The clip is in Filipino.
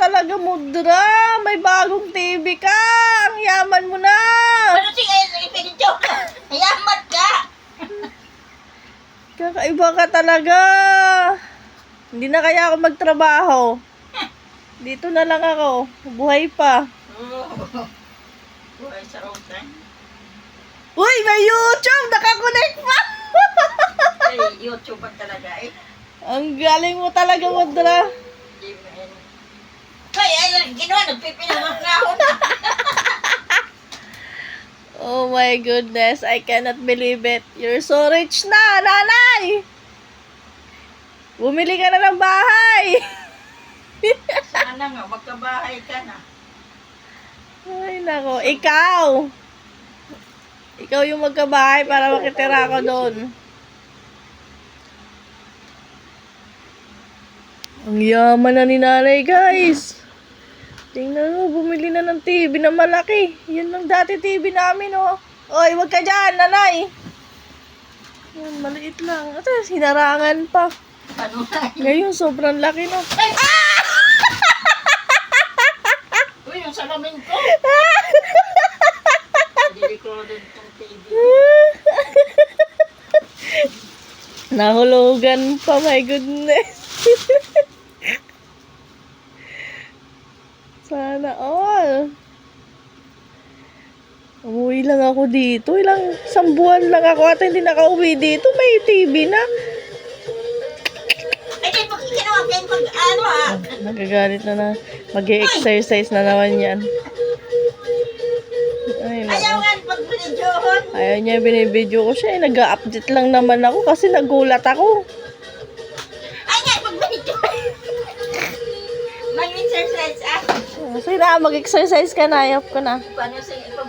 talaga, Mudra. May bagong TV ka. Ang yaman mo na. Ano sige, ipinidyo ka. Ayamat ka. Kakaiba ka talaga. Hindi na kaya ako magtrabaho. Dito na lang ako. Buhay pa. Buhay sa utan. Uy, may YouTube! Nakakonect pa! Ay, YouTube ba talaga eh? Ang galing mo talaga, Mudra. Kaya ay, ginawa, nagpipinamak na ako na. Oh my goodness, I cannot believe it. You're so rich na, nanay! Bumili ka na ng bahay! Sana nga, magkabahay ka na. Ay, nako. Ikaw! Ikaw yung magkabahay para makitira ako doon. Ang yaman na ni nanay, guys. Tingnan mo, bumili na ng TV na malaki. Yan lang dati TV namin, oh. Oy, wag ka dyan, nanay. Yan, maliit lang. Ito, hinarangan pa. Ano na? Ngayon, sobrang laki na. Uy, yung salamin ko. Hindi ko rin itong TV. Nahulugan pa, my goodness. Sana all. Umuwi lang ako dito. Isang buwan lang ako at hindi nakauwi dito. May TV na. Ay, di pag ginawa kayo pag ano ah. Nagagalit na. Mag-e-exercise na naman yan. Ay, Ayaw nako. nga pag binidyohon. Ayaw niya binibidyo ko siya. Nag-update lang naman ako kasi nagulat ako. Ay nga, pag binidyohon. Mag-exercise ah. Sige na, mag-exercise ka na. Ayop ko na. Paano sa